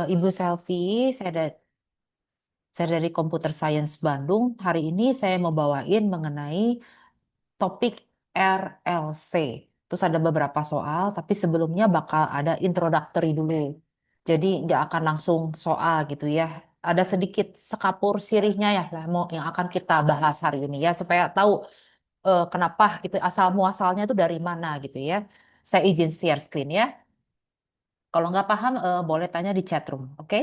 Ibu Selvi, saya dari Computer Science Bandung. Hari ini saya mau bawain mengenai topik RLC. Terus ada beberapa soal, tapi sebelumnya bakal ada introductory dulu. Jadi nggak akan langsung soal gitu ya. Ada sedikit sekapur sirihnya ya lah mau yang akan kita bahas hari ini ya supaya tahu kenapa itu asal muasalnya itu dari mana gitu ya. Saya izin share screen ya. Kalau nggak paham boleh tanya di chat room, oke?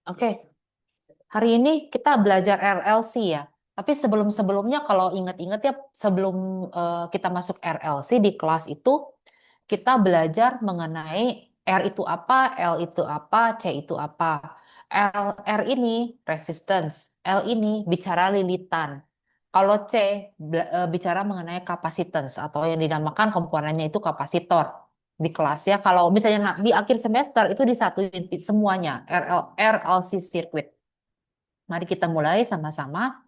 Oke, hari ini kita belajar RLC ya. Tapi sebelum-sebelumnya kalau ingat-ingat ya sebelum kita masuk RLC di kelas itu kita belajar mengenai R itu apa, L itu apa, C itu apa. R ini resistance, L ini bicara lilitan. Kalau C bicara mengenai capacitance atau yang dinamakan komponennya itu kapasitor di kelas ya. Kalau misalnya di akhir semester itu disatuin semuanya RLC circuit. Mari kita mulai sama-sama.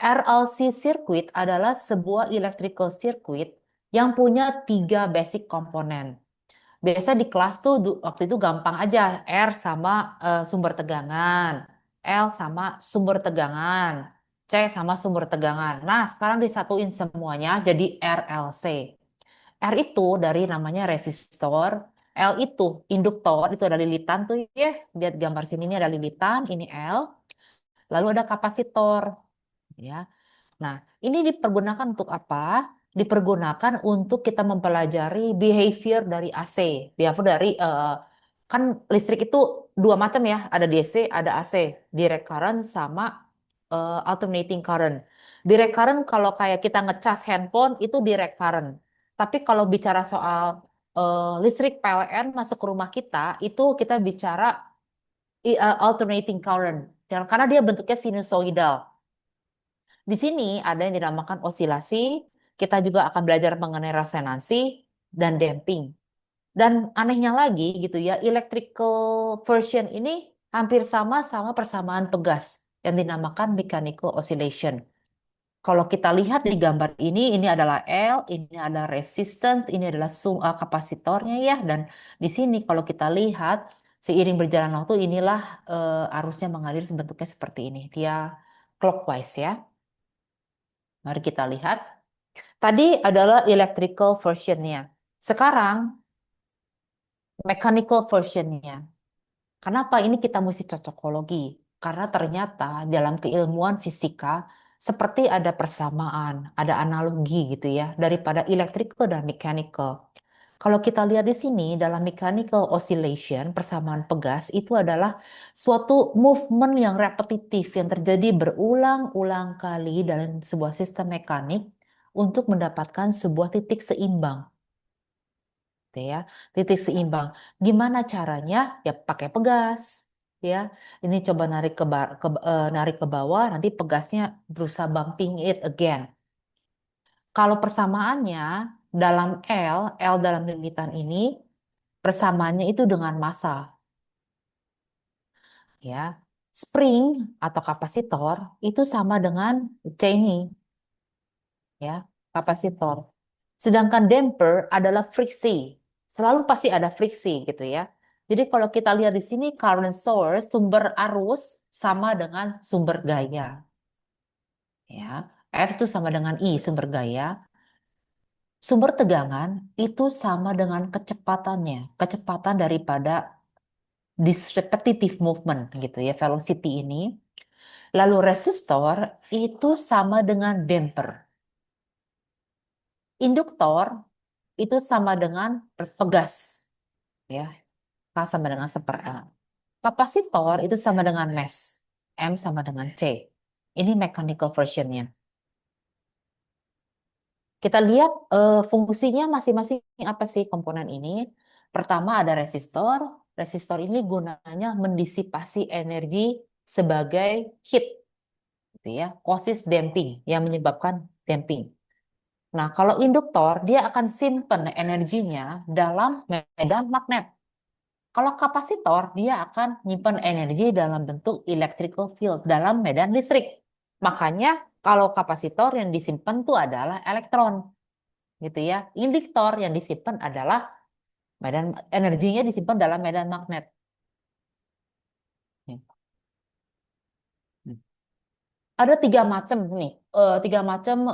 RLC circuit adalah sebuah electrical circuit yang punya tiga basic komponen. Biasa di kelas tuh waktu itu gampang aja. R sama sumber tegangan, L sama sumber tegangan, C sama sumber tegangan. Nah, sekarang disatuin semuanya jadi RLC. R itu dari namanya resistor, L itu induktor, itu ada lilitan tuh ya. Lihat gambar sini ini ada lilitan, ini L. Lalu ada kapasitor, ya. Nah, ini dipergunakan untuk apa? Dipergunakan untuk kita mempelajari behavior dari AC. Behavior dari kan listrik itu dua macam ya, ada DC, ada AC, direct current sama alternating current. Direct current kalau kayak kita ngecas handphone itu direct current. Tapi kalau bicara soal listrik PLN masuk ke rumah kita, itu kita bicara alternating current. Karena dia bentuknya sinusoidal. Di sini ada yang dinamakan osilasi. Kita juga akan belajar mengenai resonansi dan damping. Dan anehnya lagi gitu ya, electrical version ini hampir sama persamaan pegas yang dinamakan mechanical oscillation. Kalau kita lihat di gambar ini adalah L, ini adalah resistance, ini adalah kapasitornya ya. Dan di sini kalau kita lihat seiring berjalan waktu inilah arusnya mengalir bentuknya seperti ini. Dia clockwise ya. Mari kita lihat. Tadi adalah electrical versionnya. Sekarang mechanical versionnya. Kenapa ini kita mesti cocokologi? Karena ternyata dalam keilmuan fisika seperti ada persamaan, ada analogi gitu ya, daripada electrical dan mechanical. Kalau kita lihat di sini dalam mechanical oscillation, persamaan pegas itu adalah suatu movement yang repetitif yang terjadi berulang-ulang kali dalam sebuah sistem mekanik untuk mendapatkan sebuah titik seimbang. Gitu ya, titik seimbang. Gimana caranya? Ya pakai pegas, ya. Ini coba narik ke bawah, nanti pegasnya berusaha bumping it again. Kalau persamaannya dalam L dalam limitan ini persamaannya itu dengan massa, ya. Spring atau kapasitor itu sama dengan C ini, ya, kapasitor. Sedangkan damper adalah friksi. Selalu pasti ada friksi gitu ya. Jadi kalau kita lihat di sini current source, sumber arus sama dengan sumber gaya. Ya, F itu sama dengan I, sumber gaya. Sumber tegangan itu sama dengan kecepatannya. Kecepatan daripada this repetitive movement gitu ya, velocity ini. Lalu resistor itu sama dengan damper. Induktor itu sama dengan pegas ya. K sama dengan 1/L. Kapasitor itu sama dengan mass. M sama dengan C. Ini mechanical versionnya. Kita lihat fungsinya masing-masing apa sih komponen ini. Pertama ada resistor. Resistor ini gunanya mendisipasi energi sebagai heat, gitu ya. Causes damping yang menyebabkan damping. Nah, kalau induktor, dia akan simpen energinya dalam medan magnet. Kalau kapasitor, dia akan nyimpan energi dalam bentuk electrical field, dalam medan listrik. Makanya, kalau kapasitor yang disimpan itu adalah elektron, gitu ya. Induktor yang disimpan adalah medan energinya disimpan dalam medan magnet. Ada tiga macam nih, tiga macam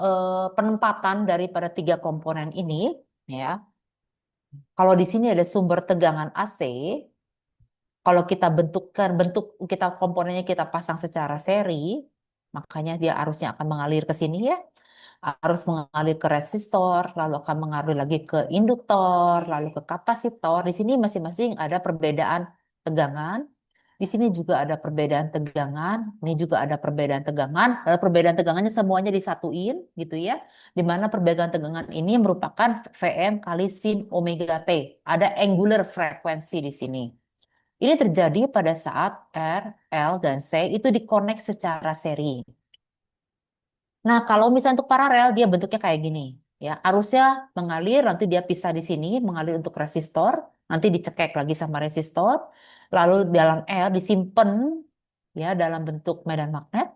penempatan daripada tiga komponen ini, ya. Kalau di sini ada sumber tegangan AC, kalau kita bentukkan kita komponennya kita pasang secara seri, makanya dia arusnya akan mengalir ke sini ya. Arus mengalir ke resistor, lalu akan mengalir lagi ke induktor, lalu ke kapasitor. Di sini masing-masing ada perbedaan tegangan. Di sini juga ada perbedaan tegangan. Ini juga ada perbedaan tegangan. Lalu perbedaan tegangannya semuanya disatuin gitu ya. Di mana perbedaan tegangan ini merupakan Vm kali sin omega T. Ada angular frekuensi di sini. Ini terjadi pada saat R, L, dan C itu dikonek secara seri. Nah, kalau misalnya untuk paralel, dia bentuknya kayak gini. Ya, arusnya mengalir, nanti dia pisah di sini, mengalir untuk resistor, nanti dicekek lagi sama resistor, lalu dalam L disimpan ya dalam bentuk medan magnet,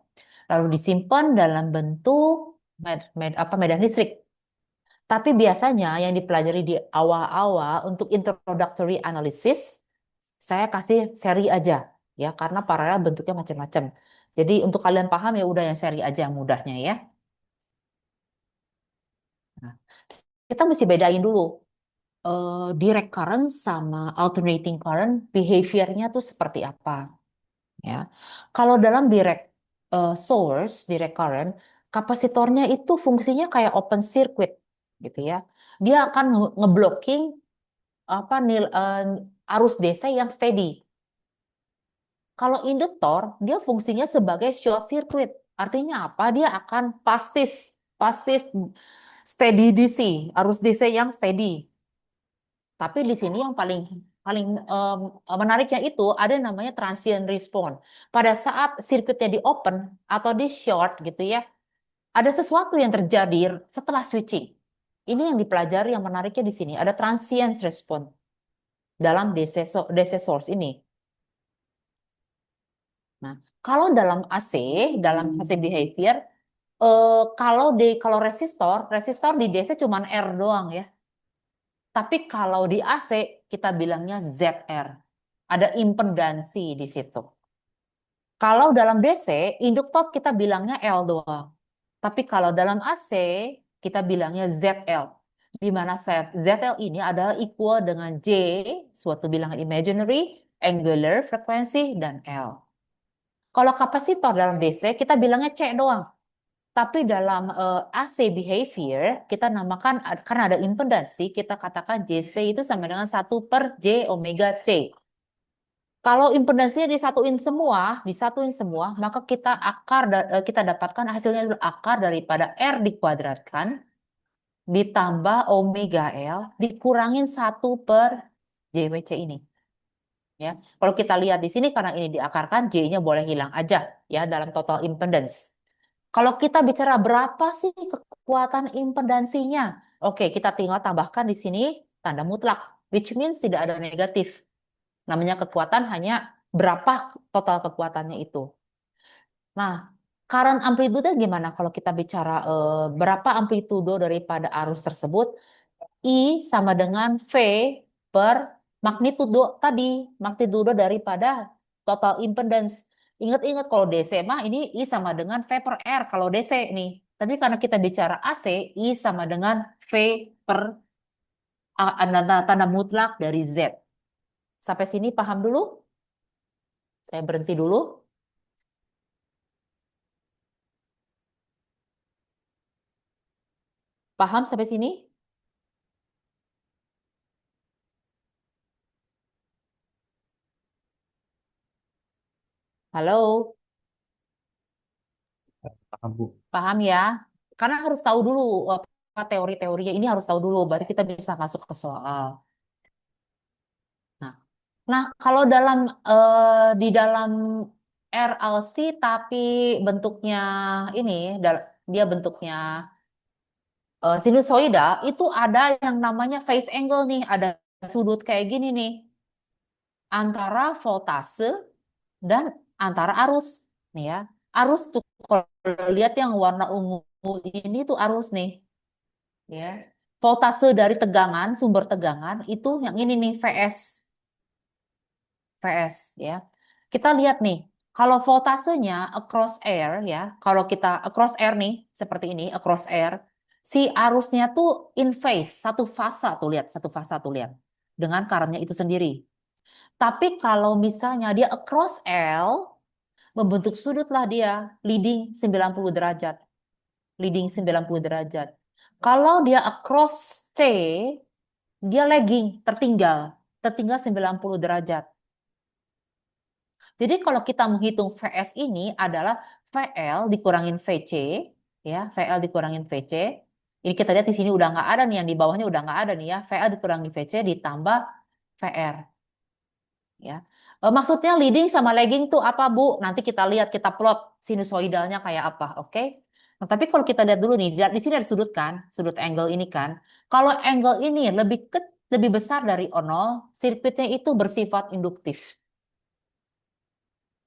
lalu disimpan dalam bentuk medan listrik. Tapi biasanya yang dipelajari di awal-awal untuk introductory analysis, saya kasih seri aja ya, karena paralel bentuknya macam-macam. Jadi untuk kalian paham ya udah yang seri aja yang mudahnya ya. Nah, kita mesti bedain dulu direct current sama alternating current behaviornya tuh seperti apa ya. Kalau dalam source, direct current, kapasitornya itu fungsinya kayak open circuit gitu ya. Dia akan ngeblocking apa arus DC yang steady. Kalau induktor, dia fungsinya sebagai short circuit. Artinya apa? Dia akan pastis steady DC, arus DC yang steady. Tapi di sini yang paling paling menariknya itu ada yang namanya transient response. Pada saat sirkuitnya di open atau di short gitu ya, ada sesuatu yang terjadi setelah switching. Ini yang dipelajari yang menariknya di sini. Ada transient response dalam DC source ini. Nah, kalau dalam dalam AC behavior, kalau resistor di DC cuma R doang ya. Tapi kalau di AC kita bilangnya ZR. Ada impedansi di situ. Kalau dalam DC, induktor kita bilangnya L doang. Tapi kalau dalam AC, kita bilangnya ZL. Di mana ZL ini adalah equal dengan J, suatu bilangan imaginary, angular frekuensi, dan L. Kalau kapasitor dalam DC, kita bilangnya C doang. Tapi dalam AC behavior, kita namakan, karena ada impedansi, kita katakan JC itu sama dengan 1/J omega C. Kalau impedansinya disatuin semua, maka kita dapatkan hasilnya adalah akar daripada R dikuadratkan ditambah omega L dikurangin 1/JWC ini. Ya, kalau kita lihat di sini karena ini diakarkan, J-nya boleh hilang aja ya dalam total impedance. Kalau kita bicara berapa sih kekuatan impedansinya? Oke, kita tinggal tambahkan di sini tanda mutlak, which means tidak ada negatif. Namanya kekuatan hanya berapa total kekuatannya itu. Nah, current amplitude gimana kalau kita bicara berapa amplitudo daripada arus tersebut? I sama dengan V per magnitudo tadi, magnitudo daripada total impedance. Ingat-ingat kalau DC mah ini I sama dengan V per R kalau DC nih. Tapi karena kita bicara AC, I sama dengan V per tanda mutlak dari Z. Sampai sini paham dulu? Saya berhenti dulu. Paham sampai sini? Halo, Paham, Bu. paham ya? Karena harus tahu dulu apa teori-teorinya ini harus tahu dulu, baru kita bisa masuk ke soal. Nah, kalau di dalam RLC tapi bentuknya ini dia bentuknya sinusoida itu ada yang namanya phase angle nih, ada sudut kayak gini nih antara voltase dan antara arus nih ya. Arus tuh kalau lihat yang warna ungu ini tuh arus nih ya. Voltase dari tegangan, sumber tegangan itu yang ini nih VS. VS ya. Kita lihat nih, kalau voltasenya across air ya, kalau kita across air nih seperti ini across air, si arusnya tuh in phase, satu fasa tuh lihat, satu fasa tuh lihat dengan currentnya itu sendiri. Tapi kalau misalnya dia across L, membentuk sudut lah dia leading 90 derajat. Leading 90 derajat. Kalau dia across C, dia lagging, tertinggal. Tertinggal 90 derajat. Jadi kalau kita menghitung VS ini adalah VL dikurangin VC, ya, VL dikurangin VC. Ini kita lihat di sini udah nggak ada nih, yang di bawahnya udah nggak ada nih ya. VL dikurangi VC ditambah VR. Ya. Maksudnya leading sama lagging itu apa, Bu? Nanti kita lihat, kita plot sinusoidalnya kayak apa, oke? Nah, tapi kalau kita lihat dulu nih, di sini ada sudut kan, sudut angle ini kan. Kalau angle ini lebih besar dari O0, sirkuitnya itu bersifat induktif.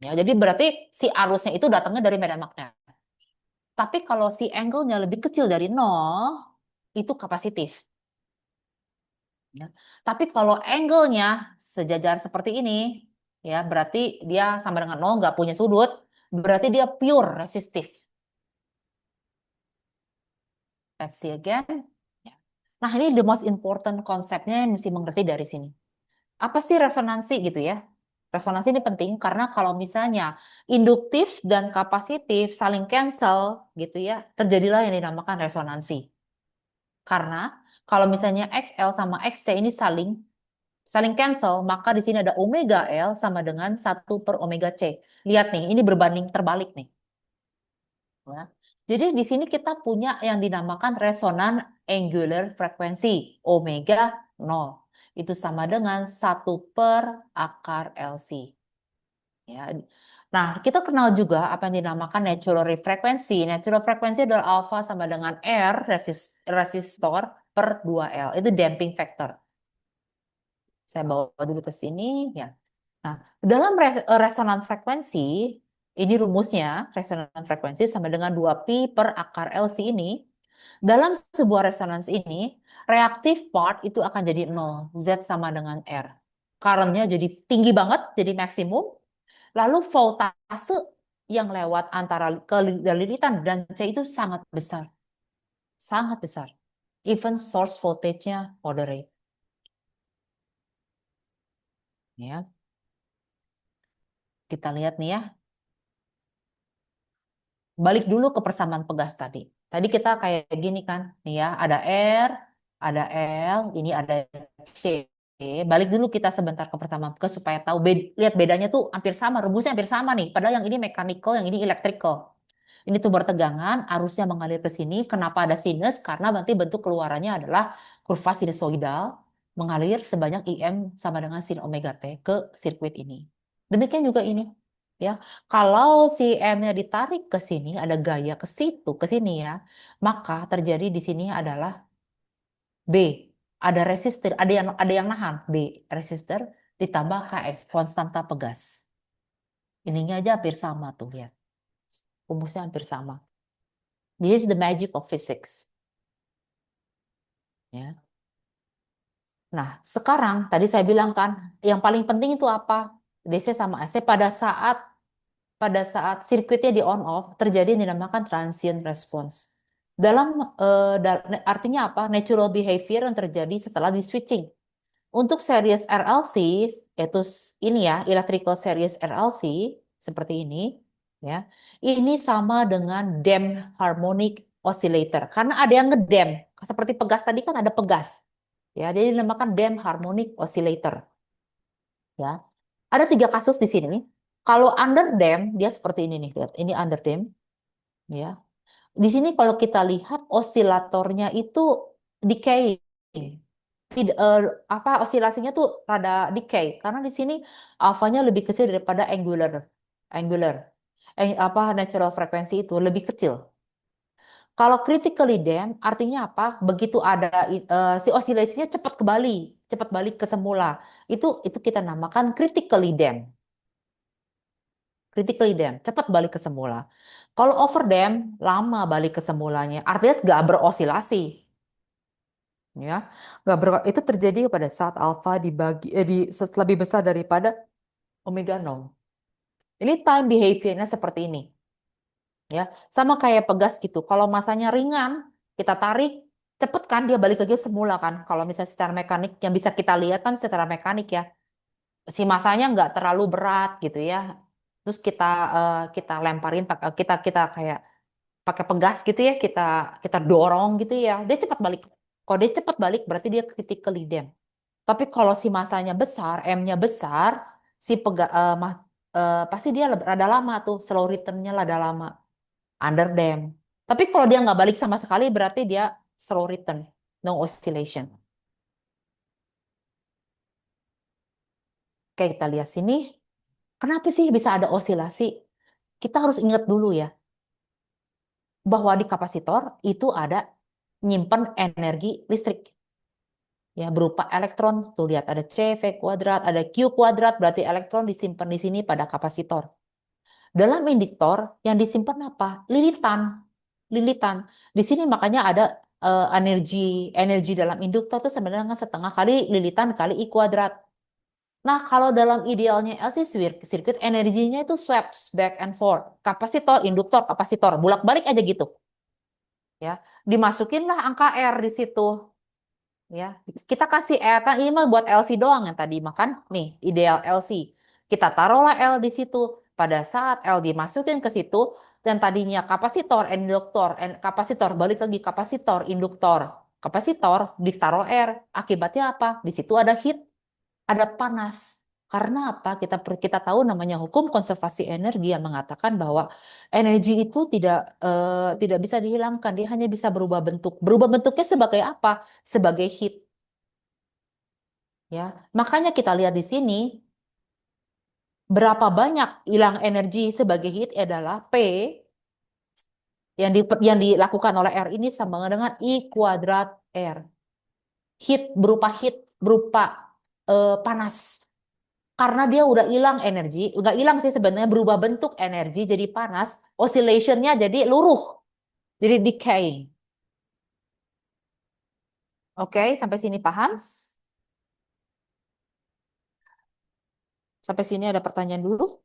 Ya, jadi berarti si arusnya itu datangnya dari medan magnet. Tapi kalau si angle-nya lebih kecil dari 0, itu kapasitif. Ya. Tapi kalau angle-nya sejajar seperti ini, ya berarti dia sama dengan 0, nggak punya sudut, berarti dia pure resistif. Let's see again. Ya. Nah, ini the most important konsepnya yang mesti mengerti dari sini. Apa sih resonansi gitu ya? Resonansi ini penting karena kalau misalnya induktif dan kapasitif saling cancel gitu ya, terjadilah yang dinamakan resonansi. Karena kalau misalnya XL sama XC ini saling cancel, maka di sini ada omega L sama dengan 1/omega C. Lihat nih, ini berbanding terbalik nih. Ya. Jadi di sini kita punya yang dinamakan resonan angular frekuensi, omega 0. Itu sama dengan 1/akar LC. Ya. Nah, kita kenal juga apa yang dinamakan natural frekuensi. Natural frekuensi adalah alfa sama dengan R resistor per 2L. Itu damping factor. Saya bawa dulu ke sini ya. Nah, dalam resonan frekuensi, ini rumusnya, resonan frekuensi sama dengan 2pi/akar LC ini. Dalam sebuah resonans ini, reaktif part itu akan jadi 0. Z sama dengan R. Current-nya jadi tinggi banget, jadi maksimum. Lalu voltase yang lewat antara keliritan dan C itu sangat besar. Sangat besar. Even source voltage-nya moderate. Ya, kita lihat nih ya. Balik dulu ke persamaan pegas tadi. Tadi kita kayak gini kan, nih ya, ada R, ada L, ini ada C. Balik dulu kita sebentar ke persamaan pegas supaya tahu, lihat bedanya tuh hampir sama, rumusnya hampir sama nih. Padahal yang ini mechanical, yang ini electrical. Ini sumber tegangan, arusnya mengalir ke sini. Kenapa ada sinus? Karena nanti bentuk keluarannya adalah kurva sinusoidal mengalir sebanyak IM sama dengan sin omega T ke sirkuit ini. Demikian juga ini. Ya, kalau si M-nya ditarik ke sini, ada gaya ke situ, ke sini ya, maka terjadi di sini adalah B, ada resistor, ada yang nahan B, resistor ditambah KX, konstanta pegas. Ininya aja hampir sama tuh, lihat. Rumusnya hampir sama. This is the magic of physics. Ya. Nah, sekarang tadi saya bilang kan, yang paling penting itu apa? DC sama AC pada saat sirkuitnya di on off terjadi yang dinamakan transient response. Dalam artinya apa? Natural behavior yang terjadi setelah di switching. Untuk series RLC yaitu ini ya, electrical series RLC seperti ini ya. Ini sama dengan damped harmonic oscillator karena ada yang ngedamp. Seperti pegas tadi kan ada pegas. Ya, jadi dinamakan damped harmonic oscillator. Ya. Ada 3 kasus di sini. Kalau under damp dia seperti ini nih, lihat. Ini under damp, ya. Di sini kalau kita lihat osilatornya itu decaying. Tidak, apa osilasinya tuh rada decay karena di sini alfanya lebih kecil daripada angular. Angular. Apa natural frekuensi itu lebih kecil. Kalau critically damped artinya apa? Begitu ada si osilasinya cepat balik ke semula. Itu kita namakan critically damped. Critically damped, cepat balik ke semula. Kalau overdamped, lama balik ke semulanya. Artinya nggak berosilasi. Ya, itu terjadi pada saat alfa lebih besar daripada omega 0. Ini time behaviornya seperti ini. Ya, sama kayak pegas gitu. Kalau masanya ringan, kita tarik, cepet kan dia balik lagi semula kan. Kalau misalnya secara mekanik yang bisa kita lihat kan secara mekanik ya, si masanya nggak terlalu berat gitu ya. Terus kita lemparin kita kita kayak pakai pegas gitu ya, kita kita dorong gitu ya. Dia cepat balik. Kalau dia cepat balik berarti dia critically damped. Tapi kalau si masanya besar, M-nya besar, si pasti dia rada lama tuh, slow return-nya rada lama. Under them. Tapi kalau dia nggak balik sama sekali, berarti dia slow return, no oscillation. Oke, kita lihat sini. Kenapa sih bisa ada osilasi? Kita harus ingat dulu ya, bahwa di kapasitor itu ada nyimpen energi listrik. Ya, berupa elektron. Tuh lihat, ada C, V kuadrat, ada Q kuadrat, berarti elektron disimpan di sini pada kapasitor. Dalam induktor, yang disimpan apa? Lilitan. Lilitan. Di sini makanya ada energi energi dalam induktor itu sebenarnya setengah kali lilitan kali I kuadrat. Nah, kalau dalam idealnya LC circuit energinya itu swaps back and forth. Kapasitor, induktor, kapasitor, bolak-balik aja gitu. Ya, dimasukinlah angka R di situ. Ya, kita kasih R kan ini mah buat LC doang yang tadi makan. Nih, ideal LC. Kita taruhlah L di situ. Pada saat L dimasukin ke situ dan tadinya kapasitor, induktor, kapasitor balik lagi kapasitor, induktor, kapasitor ditaruh R. Akibatnya apa? Di situ ada heat, ada panas. Karena apa? Kita tahu namanya hukum konservasi energi yang mengatakan bahwa energi itu tidak bisa dihilangkan, dia hanya bisa berubah bentuk. Berubah bentuknya sebagai apa? Sebagai heat. Ya, makanya kita lihat di sini berapa banyak hilang energi sebagai heat adalah P yang dilakukan oleh R ini sama dengan I kuadrat R. Heat berupa panas. Karena dia udah hilang energi, udah hilang sih sebenarnya berubah bentuk energi jadi panas, oscillationnya jadi luruh, jadi decaying. Oke, sampai sini paham? Sampai sini ada pertanyaan dulu?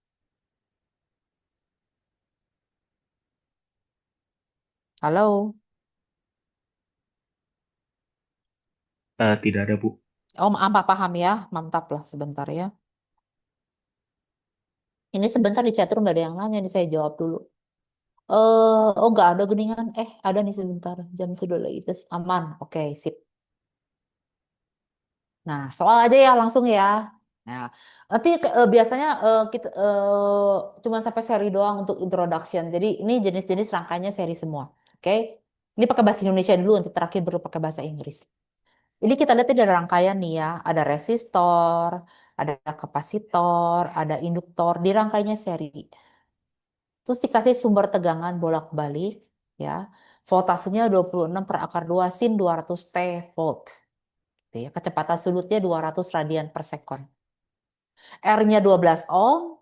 Halo? Tidak ada, Bu. Oh, maaf, paham ya. Mantap lah sebentar ya. Ini sebentar di chatroom nggak ada yang nanya, nih saya jawab dulu. Oh nggak ada geningan. Ada nih sebentar. Jam kedua lagi tes aman. Oke, sip. Nah, soal aja ya langsung ya. Nah, nanti biasanya kita cuma sampai seri doang untuk introduction. Jadi ini jenis-jenis rangkaiannya seri semua. Oke. Ini pakai bahasa Indonesia dulu, nanti terakhir baru pakai bahasa Inggris. Ini kita lihat ini ada rangkaian nih ya. Ada resistor, ada kapasitor, ada induktor. Di rangkainya seri. Terus dikasih sumber tegangan bolak-balik ya. Voltasenya 26 per akar 2 sin 200 T volt. Gitu ya. Kecepatan sudutnya 200 radian per sekon. R-nya 12 ohm,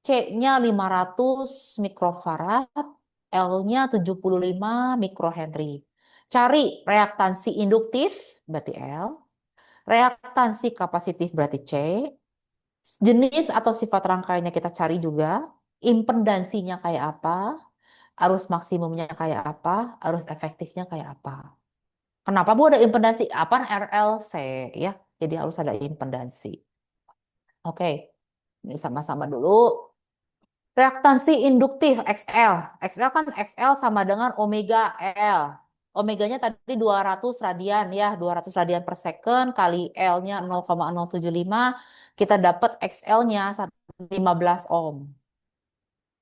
C-nya 500 mikrofarad, L-nya 75 mikrohenry. Cari reaktansi induktif berarti L, reaktansi kapasitif berarti C, jenis atau sifat rangkaiannya kita cari juga, impedansinya kayak apa, arus maksimumnya kayak apa, arus efektifnya kayak apa. Kenapa Bu ada impedansi? Apa RLC ya? Jadi harus ada impedansi. Oke, ini sama-sama dulu. Reaktansi induktif XL. XL kan XL sama dengan omega L. Omeganya tadi 200 radian ya, 200 radian per second kali L-nya 0,075. Kita dapat XL-nya 15 ohm.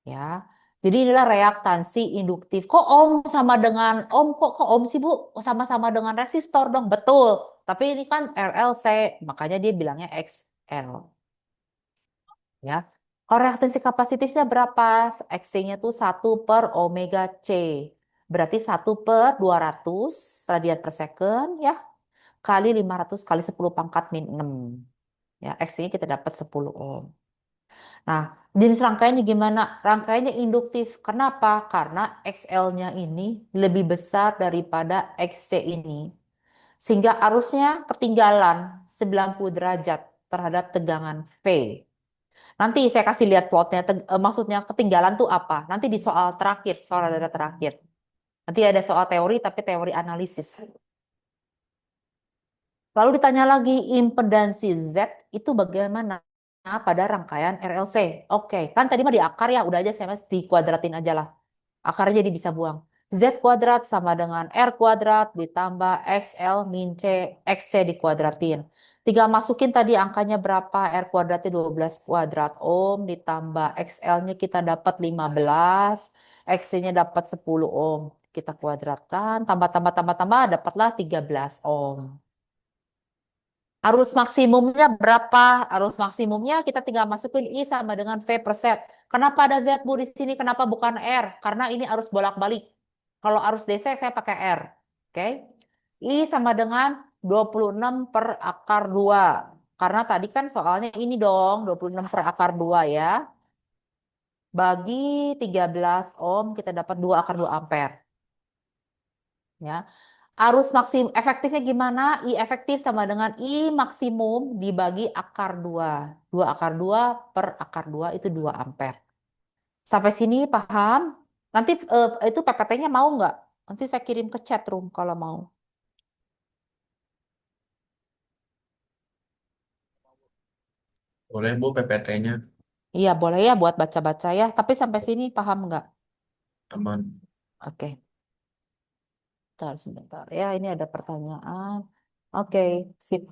Ya. Jadi inilah reaktansi induktif. Kok ohm sama dengan ohm? Kok ohm sih Bu? Oh, sama-sama dengan resistor dong. Betul. Tapi ini kan RLC, makanya dia bilangnya XL. Ya. Kalau reaktansi kapasitifnya berapa? X-nya tuh 1 per omega C. Berarti 1/200 radian per second ya, kali 500 kali 10 pangkat min 6. Ya, X-nya kita dapat 10 ohm. Nah, jenis rangkaiannya gimana? Rangkaiannya induktif. Kenapa? Karena XL-nya ini lebih besar daripada XC ini. Sehingga arusnya ketinggalan 90 derajat terhadap tegangan V. Nanti saya kasih lihat plotnya. Maksudnya ketinggalan tuh apa? Nanti di soal terakhir, soal data terakhir. Nanti ada soal teori, tapi teori analisis. Lalu ditanya lagi, impedansi Z itu bagaimana pada rangkaian RLC? Oke, kan tadi mah di akar ya, udah aja saya mas dikuadratin aja lah. Akarnya jadi bisa buang. Z kuadrat sama dengan R kuadrat ditambah XL min C, XC dikuadratin. Tinggal masukin tadi angkanya berapa, R kuadratnya 12 kuadrat ohm, ditambah XL-nya kita dapat 15, XC-nya dapat 10 ohm. Kita kuadratkan, tambah, dapatlah 13 ohm. Arus maksimumnya berapa? Arus maksimumnya kita tinggal masukin I sama dengan V per set. Kenapa ada Z Bu di sini? Kenapa bukan R? Karena ini arus bolak-balik. Kalau arus DC saya pakai R. Oke. I sama dengan 26 per akar 2. Karena tadi kan soalnya ini dong, 26 per akar 2 ya. Bagi 13 ohm kita dapat 2 akar 2 ampere. Ya. Arus maksimum efektifnya gimana? I efektif sama dengan I maksimum dibagi akar 2. 2 akar 2 per akar 2 itu 2 ampere. Sampai sini paham? Nanti itu PPT-nya mau nggak? Nanti saya kirim ke chat room kalau mau. Boleh Bu PPT-nya Iya boleh ya buat baca-baca ya. Tapi sampai sini paham nggak? aman. Oke, bentar sebentar ya. Ini ada pertanyaan. Oke, sip.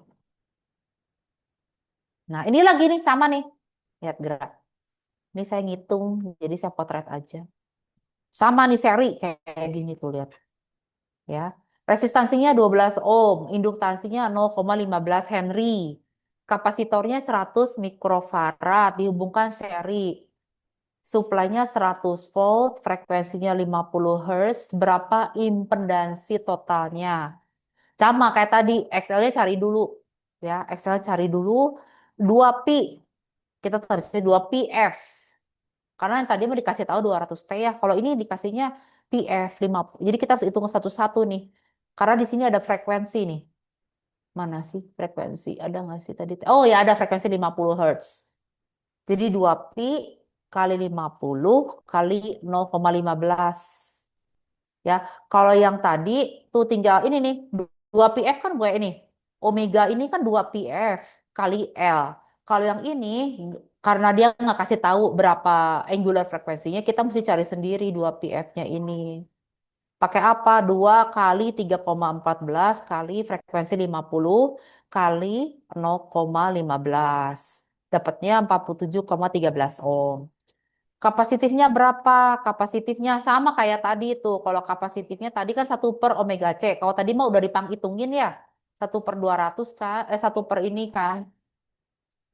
Nah ini lagi nih sama nih. Lihat gerak. Ini saya ngitung, jadi saya potret aja. Sama nih seri kayak gini tuh lihat ya. Resistansinya 12 ohm, induktansinya 0,15 Henry. Kapasitornya 100 mikrofarad dihubungkan seri. Suplainya 100 volt, frekuensinya 50 Hz. Berapa impedansi totalnya? Sama kayak tadi, XL-nya cari dulu ya. XL cari dulu 2 pi. Kita taruhnya 2 PF. Karena yang tadi mau dikasih tahu 200 T ya. Kalau ini dikasihnya PF 50. Jadi kita harus hitung satu-satu nih. Karena di sini ada frekuensi nih. Mana sih frekuensi? Ada nggak sih tadi? Oh ya ada frekuensi 50 Hz. Jadi 2 pi kali 50 kali 0,15. Ya, kalau yang tadi tuh tinggal ini nih. 2 PF kan gue ini. Omega ini kan 2 PF kali L. Kalau yang ini karena dia nggak kasih tahu berapa angular frekuensinya, kita mesti cari sendiri 2 PF-nya ini. Pakai apa? 2 kali 3,14 kali frekuensi 50 kali 0,15. Dapatnya 47,13 ohm. Kapasitifnya berapa? Kapasitifnya sama kayak tadi tuh. Kalau kapasitifnya tadi kan 1/omega C. Kalau tadi mah udah dipang-hitungin ya. 1/200 kan. 1 per ini kan.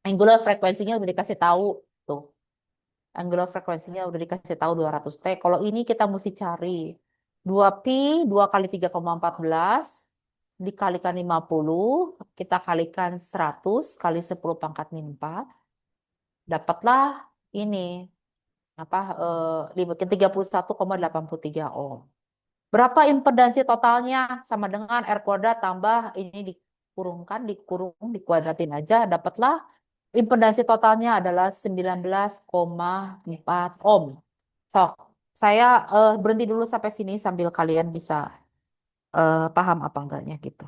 Angular frekuensinya udah dikasih tahu. Tuh. Angular frekuensinya udah dikasih tahu 200 T. Kalau ini kita mesti cari 2 pi 2 kali 3,14 dikalikan 50 kita kalikan 100 kali 10 pangkat min 4 dapatlah ini apa 31,83 ohm. Berapa impedansi totalnya sama dengan R kuadrat tambah ini dikurung dikuadratin aja dapatlah impedansi totalnya adalah 19,4 ohm. So, saya berhenti dulu sampai sini sambil kalian bisa paham apa enggaknya gitu.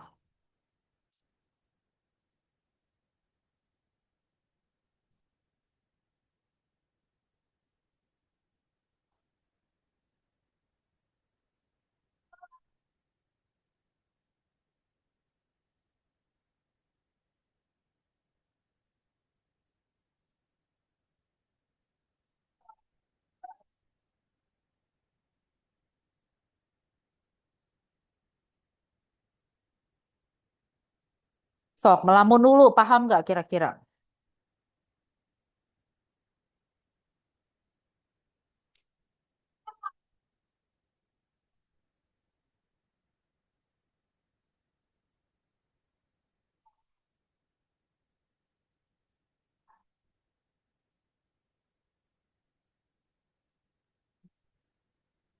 Sok, melamun dulu, paham nggak kira-kira?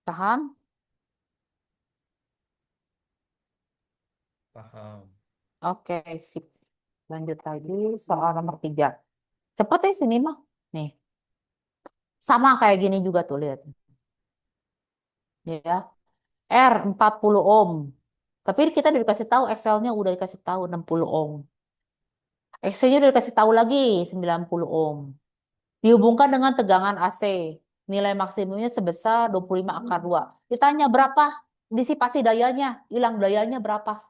Paham? Paham. Oke, sip. Lanjut lagi soal nomor 3. Cepet ya sini mah. Nih, sama kayak gini juga tuh, lihat. Ya, R 40 ohm. Tapi kita udah dikasih tahu Excel-nya udah dikasih tahu 60 ohm. Excel-nya udah dikasih tahu lagi 90 ohm. Dihubungkan dengan tegangan AC. Nilai maksimumnya sebesar 25 akar 2. Ditanya berapa disipasi dayanya, hilang dayanya berapa?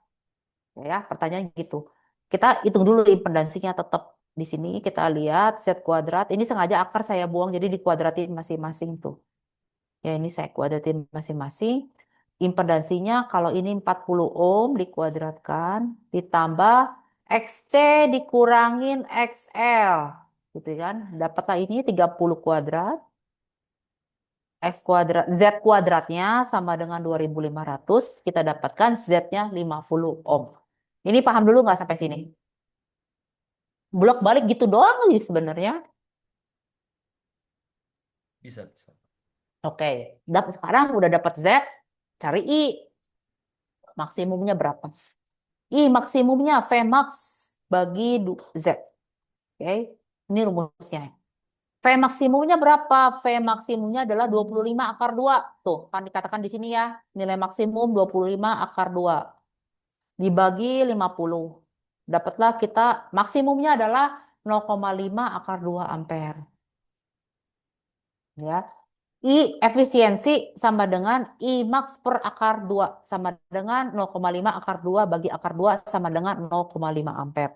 Ya, pertanyaan gitu. Kita hitung dulu impedansinya tetap di sini kita lihat Z kuadrat. Ini sengaja akar saya buang jadi dikuadratin masing-masing tuh. Ya, ini saya kuadratin masing-masing. Impedansinya kalau ini 40 ohm dikuadratkan ditambah XC dikurangin XL. Gitu kan. Dapatlah ini 30 kuadrat. X kuadrat, Z kuadratnya sama dengan 2500. Kita dapatkan Z-nya 50 ohm. Ini paham dulu nggak sampai sini? Bolak balik gitu doang sih sebenarnya. Bisa, bisa. Oke, sekarang udah dapat Z, cari I maksimumnya berapa? I maksimumnya V max bagi Z. Oke, ini rumusnya. V maksimumnya berapa? V maksimumnya adalah 25 akar 2. Tuh, kan dikatakan di sini ya. Nilai maksimum 25 akar 2 dibagi 50. Dapatlah kita maksimumnya adalah 0,5 akar 2 ampere. Ya. I efisiensi sama dengan I max per akar 2 sama dengan 0,5 akar 2 bagi akar 2 sama dengan 0,5 ampere.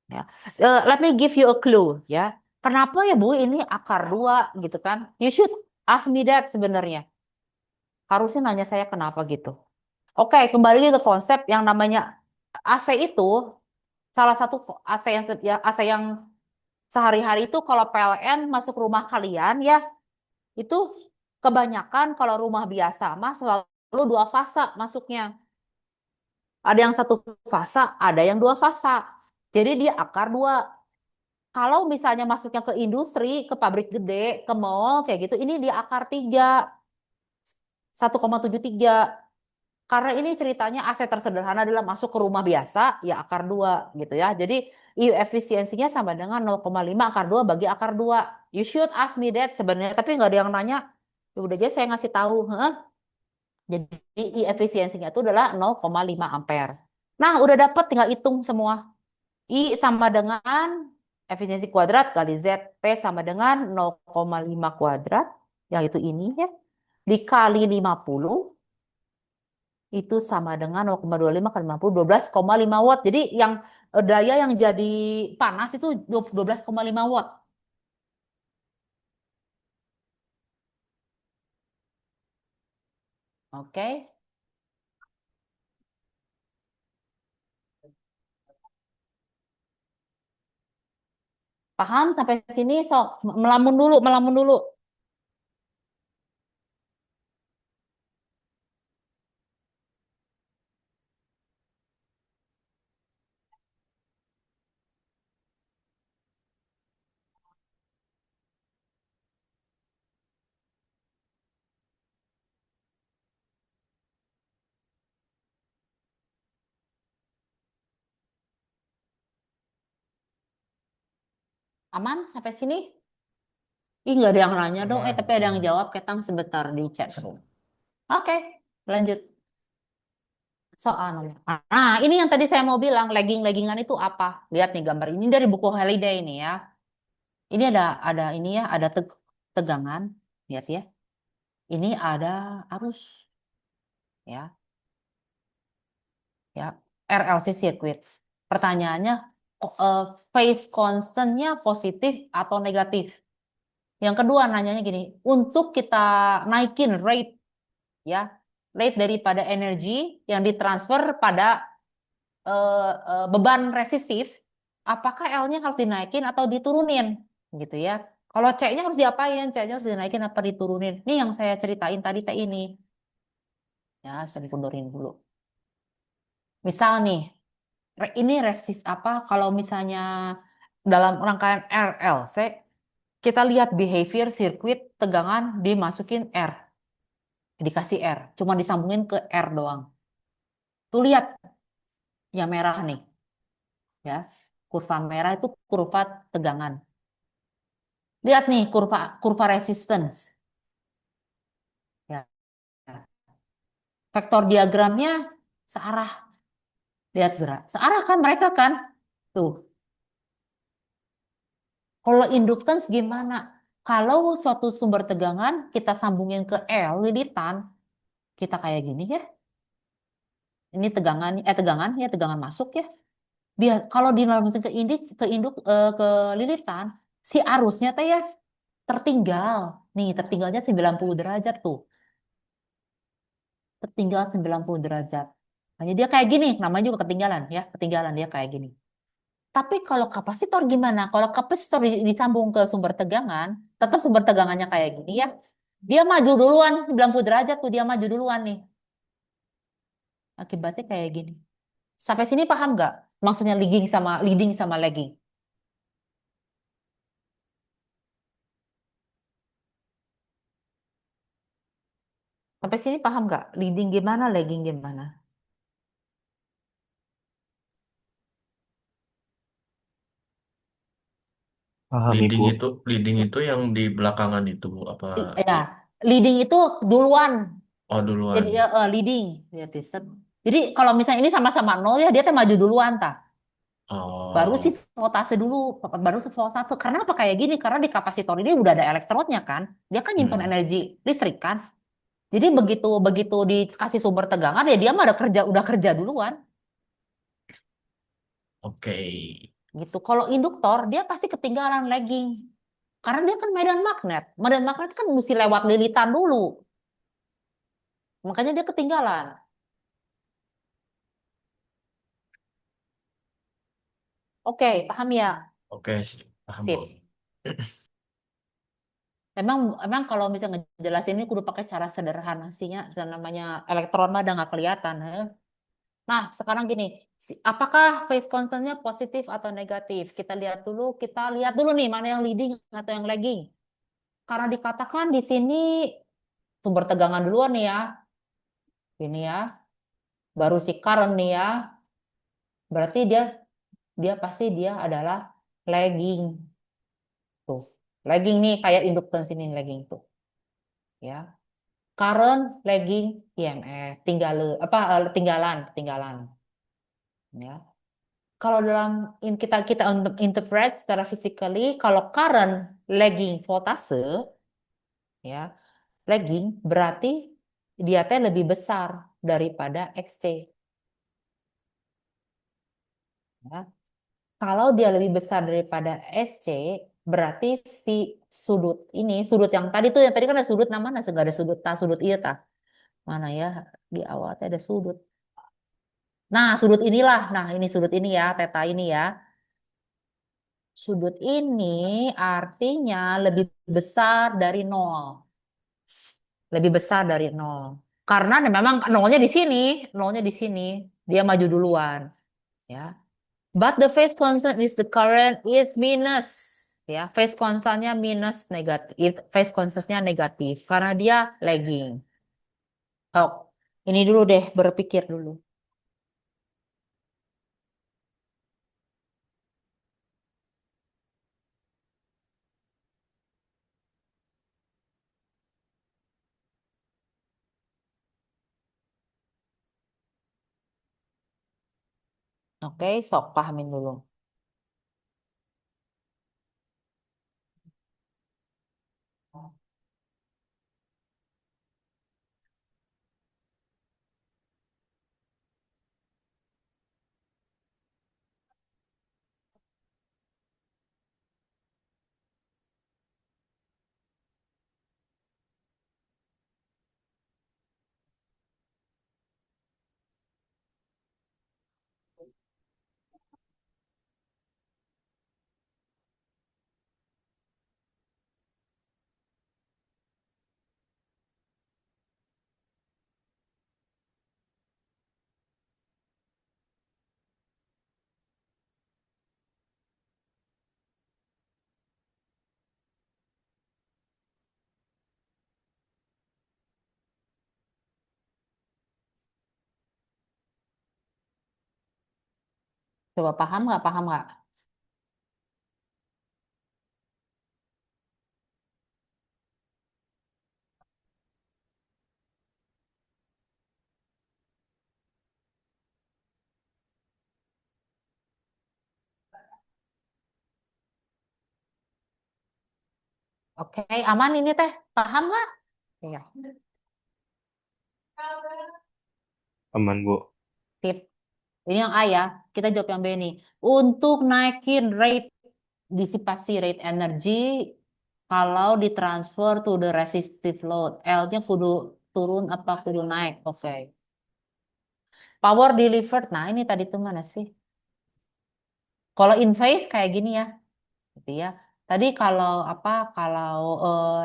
Ya. Let me give you a clue ya. Kenapa ya Bu ini akar 2 gitu kan? You should ask me that sebenarnya. Harusnya nanya saya kenapa gitu. Oke, kembali ke konsep yang namanya AC itu salah satu AC yang sehari-hari itu kalau PLN masuk rumah kalian ya itu kebanyakan kalau rumah biasa mah selalu dua fasa masuknya. Ada yang satu fasa, ada yang dua fasa. Jadi dia akar 2. Kalau misalnya masuknya ke industri, ke pabrik gede, ke mall kayak gitu, ini dia akar 3, 1,73. Karena ini ceritanya aset tersederhana adalah masuk ke rumah biasa, ya akar 2 gitu ya. Jadi I efisiensinya sama dengan 0,5 akar 2 bagi akar 2. You should ask me that sebenarnya, tapi nggak ada yang nanya. Ya udah aja saya ngasih tahu. Heh. Jadi I efisiensinya itu adalah 0,5 ampere. Nah, udah dapat tinggal hitung semua. I sama dengan efisiensi kuadrat kali Z. P sama dengan 0,5 kuadrat, yang itu ini ya, dikali 50 itu sama dengan 0,25 kali 50, 12,5 watt. Jadi yang daya yang jadi panas itu 12,5 watt. Oke. Paham sampai sini? Sok melamun dulu, melamun dulu. Aman sampai sini? Ih, nggak ada yang nanya dong. Aman, Tapi ada yang aman. jawab. Ketang sebentar di chat room. Oke, lanjut. Soal nomor. Nah, ini yang tadi saya mau bilang, legging-leggingan itu apa? Lihat nih gambar ini dari buku Holiday ini ya. Ini ada ini ya, ada tegangan. Lihat ya. Ini ada arus ya, ya. RLC circuit. Pertanyaannya, phase constantnya positif atau negatif? Yang kedua nanyanya gini, untuk kita naikin rate ya, rate daripada energi yang ditransfer pada beban resistif, apakah L-nya harus dinaikin atau diturunin gitu ya. Kalau C-nya harus diapain? C-nya harus dinaikin apa diturunin? Ini yang saya ceritain tadi teh ini. Ya, saya kundurin dulu. Misal nih, ini resist apa? Kalau misalnya dalam rangkaian RLC, kita lihat behavior sirkuit tegangan dimasukin R. dikasih R, cuma disambungin ke R doang. Tuh lihat yang merah nih, ya. Kurva merah itu kurva tegangan. Lihat nih kurva kurva resistance. Ya. Vektor diagramnya searah. Lihat gerak. Searah kan mereka kan? Tuh. Kalau inductance gimana? Kalau suatu sumber tegangan kita sambungin ke L lilitan, kita kayak gini ya. Ini tegangan ya tegangan masuk ya. Biar kalau di dalam mesin ke lilitan, si arusnya teh ya tertinggal. Nih, tertinggalnya 90 derajat tuh. Tertinggal 90 derajat. Hanya dia kayak gini, namanya juga ketinggalan ya, ketinggalan dia kayak gini. Tapi kalau kapasitor gimana? Kalau kapasitor disambung ke sumber tegangan, tetap sumber tegangannya kayak gini ya. Dia maju duluan 90 derajat tuh dia maju duluan nih. Akibatnya kayak gini. Sampai sini paham nggak? Maksudnya leading sama lagging. Sampai sini paham nggak? Leading gimana, lagging gimana? Paham, Leading Ibu. itu leading itu yang di belakangan itu apa Ya, i- leading itu duluan. oh Jadi duluan. leading. Jadi, jadi kalau misalnya ini sama-sama nol ya dia tuh maju duluan ta. Baru sih Oh. voltase dulu, baru sih voltase. Karena apa kayak gini? Karena di kapasitor ini udah ada elektrodnya kan. Dia kan nyimpan Mm-mm. energi listrik kan. Jadi begitu begitu dikasih sumber tegangan ya dia mah udah kerja duluan Oke. gitu. Kalau induktor dia pasti ketinggalan lagging. Karena dia kan medan magnet. Medan magnet kan mesti lewat lilitan dulu. Makanya dia ketinggalan. Oke, paham ya? Oke sih, paham Bu. Sip. Emang emang kalau misalnya ngejelasin ini kudu pakai cara sederhana sih ya. Misalnya namanya elektron mah udah nggak kelihatan. Heh. Nah, sekarang gini, apakah phase constantnya positif atau negatif? Kita lihat dulu nih mana yang leading atau yang lagging. Karena dikatakan di sini sumber tegangan duluan nih ya, ini ya, baru si current nih ya, berarti dia dia pasti dia adalah lagging tuh, lagging nih kayak inductance ini lagging tuh, ya, current lagging IMF, ketinggalan, ya. Kalau dalam kita kita untuk interpret secara physically, kalau current lagging voltase, ya, lagging berarti dia teh lebih besar daripada XC. Ya. Kalau dia lebih besar daripada SC, berarti si sudut yang tadi tuh, yang tadi kan ada sudut namanya, segala ada sudut, sudut iya tah. Mana ya, di awalnya ada sudut. Nah, sudut inilah, nah ini sudut ini ya, teta ini ya. Sudut ini artinya lebih besar dari nol. Lebih besar dari nol. Karena memang nolnya di sini, dia maju duluan. Ya. But the phase constant is the current is minus. Ya, phase constantnya minus negatif, phase constantnya negatif karena dia lagging. Oh, ini dulu deh berpikir dulu. Oke, sok pahamin dulu. Coba paham nggak? Paham nggak? Oke, aman ini teh. Paham nggak? Iya. Aman, Bu. Tip. Ini yang A ya. Kita jawab yang B nih. Untuk naikin rate disipasi rate energi kalau ditransfer to the resistive load. L-nya kudu turun apa kudu naik? Oke. Power delivered. Nah, ini tadi tuh mana sih? Kalau in phase kayak gini ya, gitu ya. Tadi kalau apa? Kalau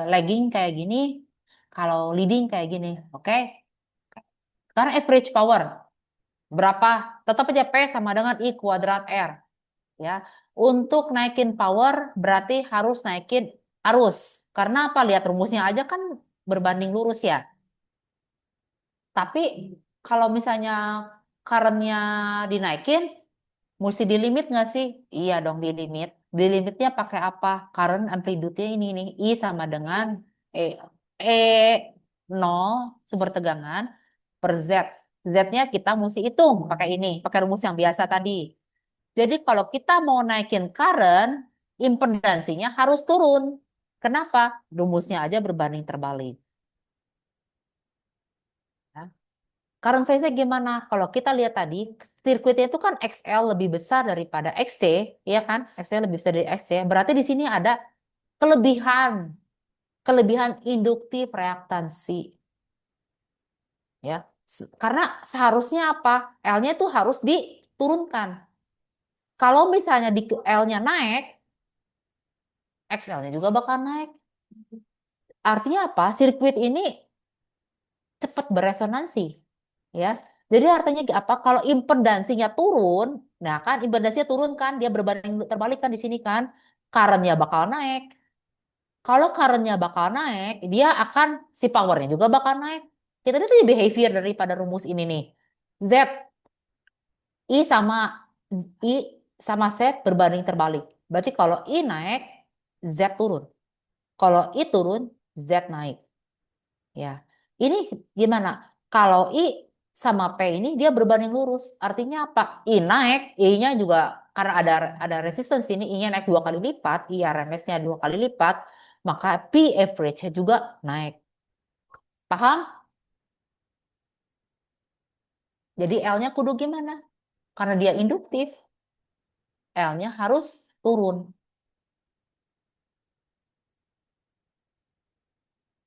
lagging kayak gini, kalau leading kayak gini. Oke. Sekarang average power berapa? Tetap aja P sama dengan I kuadrat R. Ya, untuk naikin power berarti harus naikin arus. Karena apa? Lihat rumusnya aja kan berbanding lurus ya. Tapi kalau misalnya current-nya dinaikin, mesti di limit nggak sih? Iya dong di limit. Di limitnya pakai apa? Current amplitude-nya ini nih. I sama dengan E, E 0 sumber tegangan per Z. Z-nya kita mesti hitung pakai ini, pakai rumus yang biasa tadi. Jadi kalau kita mau naikin current, impedansinya harus turun. Kenapa? Rumusnya aja berbanding terbalik. Ya. Current phase-nya gimana? Kalau kita lihat tadi, sirkuitnya itu kan XL lebih besar daripada XC, ya kan? XL lebih besar dari XC. Berarti di sini ada kelebihan, kelebihan induktif reaktansi, ya. Karena seharusnya apa? L-nya itu harus diturunkan. Kalau misalnya di L-nya naik, XL-nya juga bakal naik. Artinya apa? Sirkuit ini cepat beresonansi, ya. Jadi artinya apa? Kalau impedansinya turun, nah kan impedansinya turun kan, dia berbanding terbalik kan di sini kan, current-nya bakal naik. Kalau current-nya bakal naik, dia akan si powernya juga bakal naik. Kita lihat aja behavior daripada rumus ini nih. Z, I sama I sama Z berbanding terbalik. Berarti kalau I naik, Z turun. Kalau I turun, Z naik. Ya, ini gimana? Kalau I sama P ini dia berbanding lurus. Artinya apa? I naik, I-nya juga karena ada resistance ini, I-nya naik 2 kali lipat, I RMS-nya 2 kali lipat, maka P average-nya juga naik. Paham? Jadi L-nya kudu gimana? Karena dia induktif, L-nya harus turun.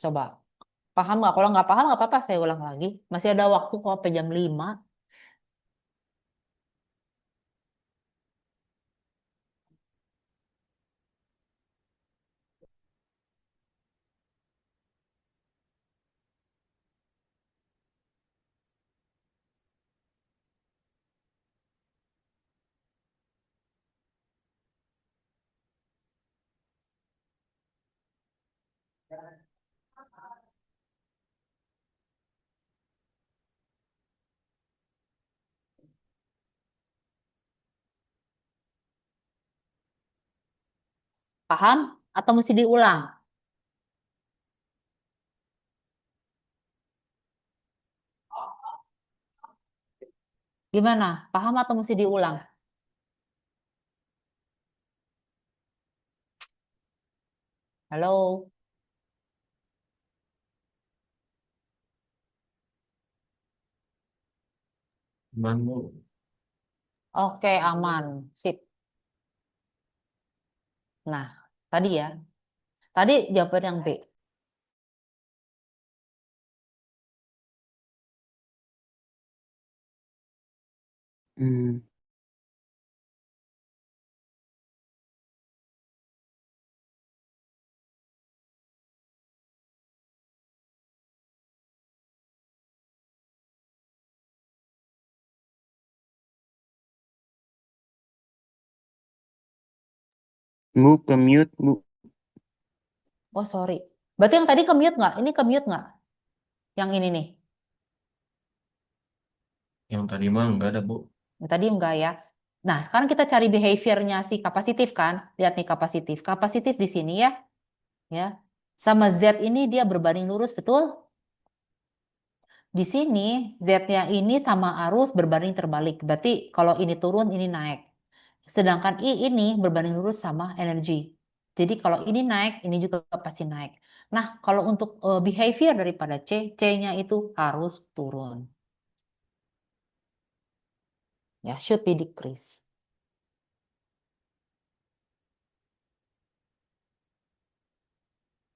Coba. Paham nggak? Kalau nggak paham nggak apa-apa, saya ulang lagi. Masih ada waktu kok sampai jam 5. Paham? Atau mesti diulang? Gimana? Paham atau mesti diulang? Halo? Cuman Bu, Oke, aman. Sip. Nah, tadi ya. Tadi jawaban yang B. Hmm, Bu, ke mute, Bu. Oh, sorry. Berarti yang tadi ke-mute nggak? Ini ke-mute nggak? Yang ini nih. yang tadi mah enggak ada Bu. Yang tadi enggak ya. Nah, sekarang kita cari behaviornya si kapasitif kan. Lihat nih kapasitif. Kapasitif di sini ya. Ya. Sama Z ini dia berbanding lurus, betul? Di sini Z-nya ini sama arus berbanding terbalik. Berarti kalau ini turun, ini naik. Sedangkan I ini berbanding lurus sama energi. Jadi kalau ini naik, ini juga pasti naik. Nah, kalau untuk behavior daripada C, C-nya itu harus turun. Ya, should be decrease.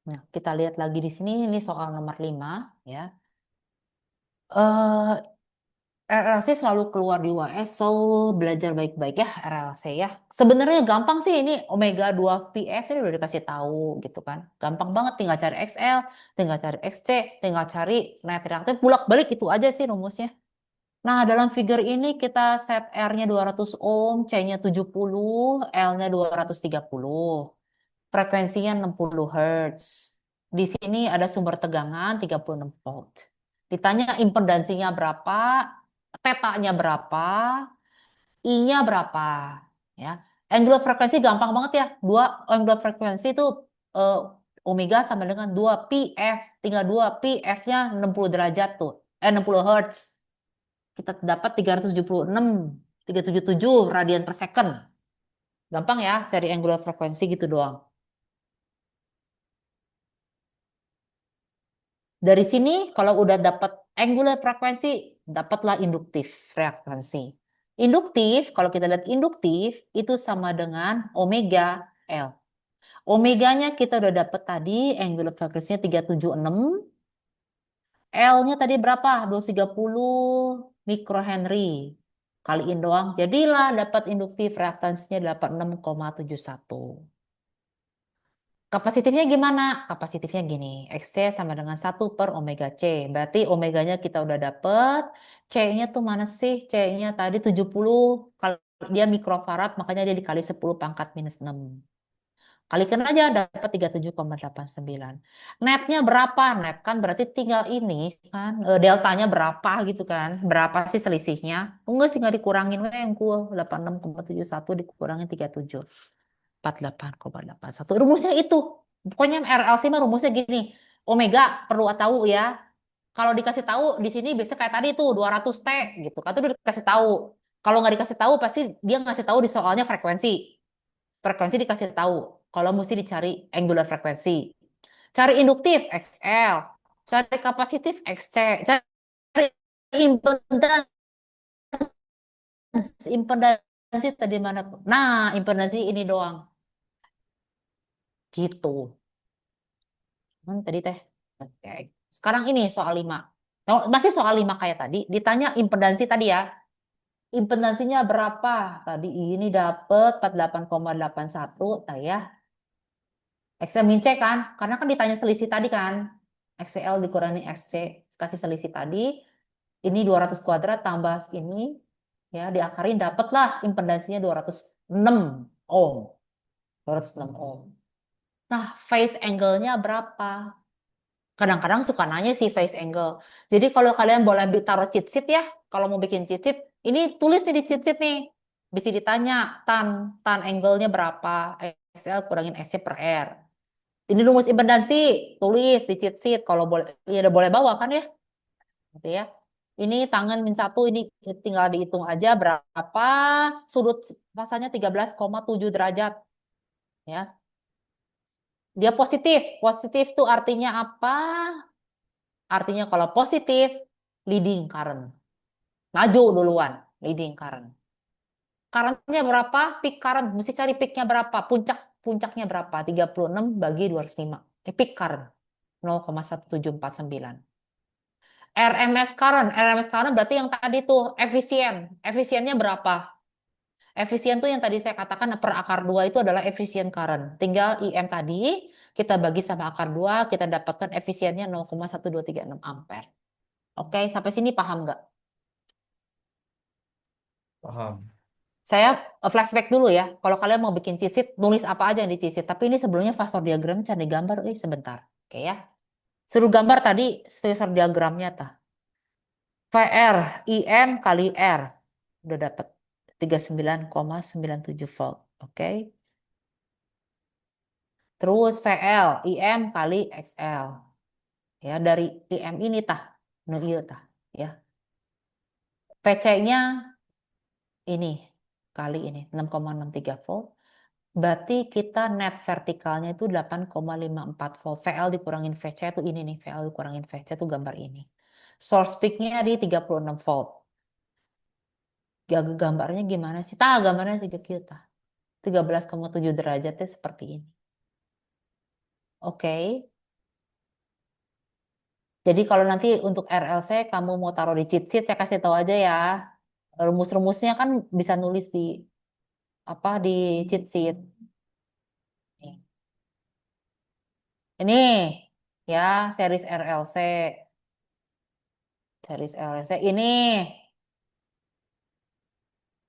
Nah, kita lihat lagi di sini, ini soal nomor 5. Ya. Eh, RLC selalu keluar di UAS, so belajar baik-baik ya RLC ya. Sebenarnya gampang sih ini omega 2 PF ini udah dikasih tahu gitu kan. Gampang banget tinggal cari XL, tinggal cari XC, tinggal cari net reaktif, bolak-balik itu aja sih rumusnya. Nah, dalam figure ini kita set R-nya 200 ohm, C-nya 70, L-nya 230. Frekuensinya 60 Hz. Di sini ada sumber tegangan 36 volt. Ditanya impedansinya berapa, tetanya berapa, I-nya berapa. Ya. Angular frekuensi gampang banget ya. Dua angular frekuensi itu eh, omega sama dengan 2 PF. Tinggal 2 PF-nya 60 derajat tuh. 60 Hz. Kita dapat 376 radian per second. Gampang ya cari angular frekuensi gitu doang. Dari sini kalau udah dapat angular frekuensi, dapatlah induktif frekuensi. Induktif, kalau kita lihat induktif, itu sama dengan omega L. Omeganya kita udah dapat tadi, angular frekuensinya 376. L-nya tadi berapa? 230 mikrohenry. Kaliin doang, jadilah dapat induktif reaktansinya 86,71. Kapasitifnya gimana? Kapasitifnya gini, XC sama dengan 1 per omega C. Berarti omeganya kita udah dapet. C-nya tuh mana sih? C-nya tadi 70. Kalau dia mikrofarad, makanya dia dikali 10 pangkat minus 6. Kalikan aja dapat 37,89. Netnya berapa? Net kan berarti tinggal ini kan. Deltanya berapa gitu kan. Berapa sih selisihnya? Enggak, tinggal dikurangin we engkul. 86,71 dikurangin 37. 48,81. Rumusnya itu. Pokoknya RLC mah rumusnya gini. Omega perlu tahu ya. Kalau dikasih tahu di sini bisa kayak tadi tuh 200 T gitu. Kan itu udah dikasih tahu. Kalau nggak dikasih tahu pasti dia ngasih tahu di soalnya frekuensi. Frekuensi dikasih tahu. Kalau mesti dicari angular frekuensi. Cari induktif XL. Cari kapasitif XC. Cari impedansi. Impedansi tadi mana? Nah, impedansi ini doang. Gitu. Tadi teh. Oke. Sekarang ini soal 5. Masih soal 5 kayak tadi. Ditanya impedansi tadi ya. Impedansinya berapa? Tadi ini dapet 48,81. Nah ya. XL min C kan? Karena kan ditanya selisih tadi kan. XL dikurangi XC. Kasih selisih tadi. Ini 200 kuadrat tambah ini. Ya, diakarin dapatlah impedansinya 206 ohm. 206 ohm. Nah, phase angle-nya berapa? Kadang-kadang suka nanya sih phase angle. Jadi kalau kalian boleh taruh cheat sheet ya, kalau mau bikin cheat sheet, ini tulis nih di cheat sheet nih. Bisa ditanya tan angle-nya berapa? XL kurangin SC per R. Ini rumus impedansi, tulis di cheat sheet kalau boleh ya udah boleh bawa kan ya. Gitu ya. Ini tangan min 1 ini tinggal dihitung aja berapa sudut pasanya 13,7 derajat ya. Dia positif. Positif tuh artinya apa? Artinya kalau positif, leading current. Maju duluan, leading current. Currentnya berapa? Peak current. Mesti cari peaknya berapa? Puncaknya berapa? 36 bagi 205. Peak current. 0,1749. RMS current berarti yang tadi tuh efisien. Efisiennya berapa? Efisien tuh yang tadi saya katakan per akar 2 itu adalah efisien current. Tinggal IM tadi kita bagi sama akar 2, kita dapatkan efisiennya 0,1236 ampere. Oke, sampai sini paham nggak? Paham. Saya flashback dulu ya. Kalau kalian mau bikin cheat sheet, nulis apa aja yang di cheat sheet. Tapi ini sebelumnya fasor diagram cari gambar. Sebentar. Oke ya. Suruh gambar tadi fasor diagramnya tah. VR, IM kali R. Udah dapet. 39,97 volt. Oke. Terus VL, IM kali XL. Ya, dari IM ini tah, nu ieu tah, ya. VC-nya ini kali ini 6,63 volt. Berarti kita net vertikalnya itu 8,54 volt. VL dikurangin VC itu ini nih, VL dikurangin VC itu gambar ini. Source peak-nya di 36 volt. Ya, gambarnya gimana sih? Tah, gambarnya sih kita. 13,7 derajatnya seperti ini. Oke. Jadi kalau nanti untuk RLC kamu mau taruh di cheat sheet, saya kasih tahu aja ya. Rumus-rumusnya kan bisa nulis di apa di cheat sheet. Nih. Ini ya series RLC. Series RLC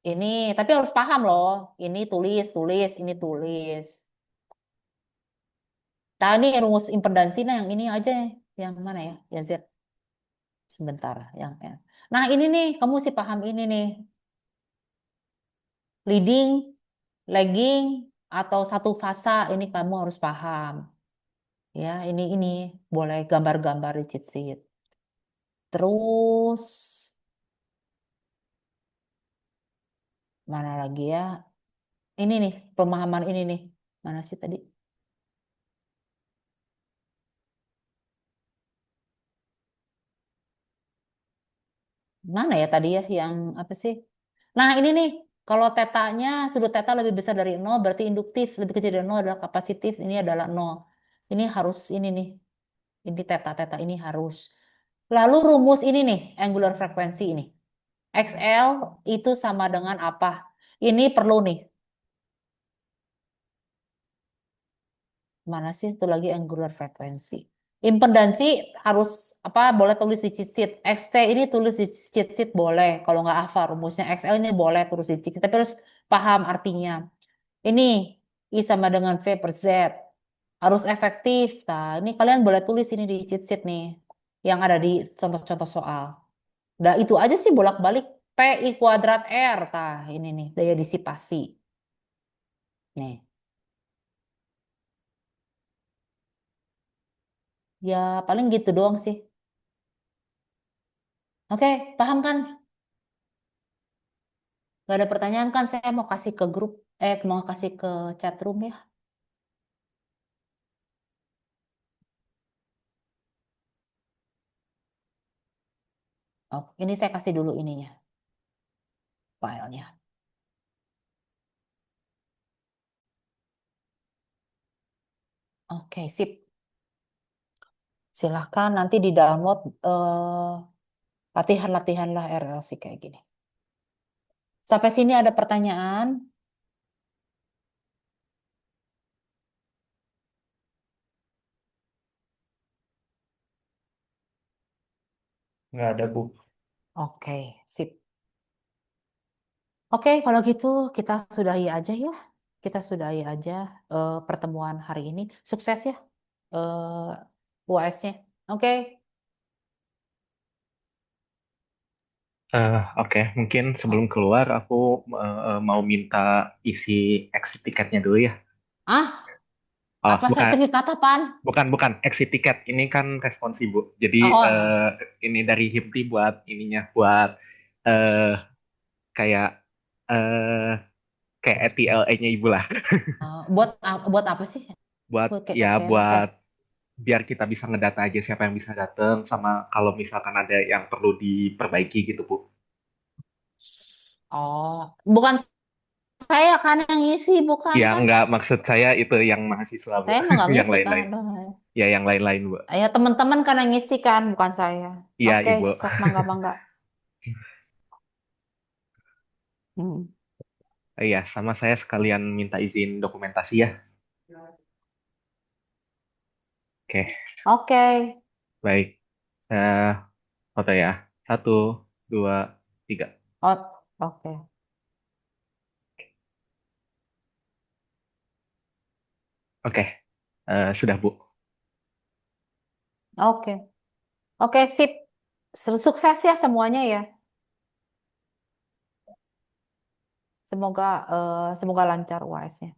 ini tapi harus paham loh. Ini tulis, tulis, ini tulis. Nah, ini rumus impedansi nah yang ini aja yang mana ya? Ya Z sebentar yang L. Nah, ini nih kamu sih paham ini nih. Leading, lagging atau satu fasa ini kamu harus paham. Ya, ini boleh gambar-gambar di cheat sheet. Terus mana lagi ya? Ini nih, pemahaman ini nih. Mana sih tadi? Mana ya tadi ya yang apa sih? Nah, ini nih, kalau tetanya sudut teta lebih besar dari 0 berarti induktif, lebih kecil dari 0 adalah kapasitif, ini adalah 0. Ini harus ini nih. Ini teta ini harus. Lalu rumus ini nih, angular frekuensi ini. XL itu sama dengan apa? Ini perlu nih. Mana sih itu lagi angular frekuensi? Impedansi harus apa? Boleh tulis di cheat sheet. XC ini tulis di cheat sheet boleh. Kalau nggak hafal rumusnya XL ini boleh tulis di cheat sheet. Tapi harus paham artinya. Ini I sama dengan V per Z. Harus efektif. Nah, ini kalian boleh tulis ini di cheat sheet nih. Yang ada di contoh-contoh soal. Nah, itu aja sih bolak-balik PI kuadrat R. Tah, ini nih, daya disipasi. Nih. Ya, paling gitu doang sih. Oke, paham kan? Gak ada pertanyaan kan? Saya mau kasih ke grup, mau kasih ke chat room ya. Oh, ini saya kasih dulu ininya, filenya. Oke, sip. Silahkan nanti di-download latihan-latihan lah RLC kayak gini. Sampai sini ada pertanyaan? Nggak ada, Bu. Oke, sip. Oke, kalau gitu kita sudahi aja ya. Kita sudahi aja pertemuan hari ini. Sukses ya UAS-nya. Oke. Oke, mungkin sebelum Oh. keluar aku mau minta isi exit tiketnya dulu ya. Ah, Oh, apa bukan, sertifikat apaan? bukan exit tiket. Ini kan responsi, Bu. Jadi Oh, ini dari Himti buat ininya, buat eh kayak eh kayak ETLA-nya Ibu lah. buat apa sih? Buat ya Oke, saya. buat biar kita bisa ngedata aja siapa yang bisa datang sama kalau misalkan ada yang perlu diperbaiki gitu, Bu. Oh, bukan saya kan yang ngisi, bukan Ya, kan? nggak maksud saya itu yang mahasiswa, Bu. Saya mah nggak Yang ngisi kan. lain-lain. Ya, yang lain-lain, Bu. Ya teman-teman kan yang ngisi kan, bukan saya. Iya, Oke, Ibu. sok mangga-mangga. Hmm. Iya, sama saya sekalian minta izin dokumentasi ya. Oke, Oke. baik. Saya foto ya. Satu, dua, tiga. Oh, oke. Oke, sudah, Bu. Oke. Oke, sip. Sukses ya semuanya ya. Semoga semoga lancar UAS-nya.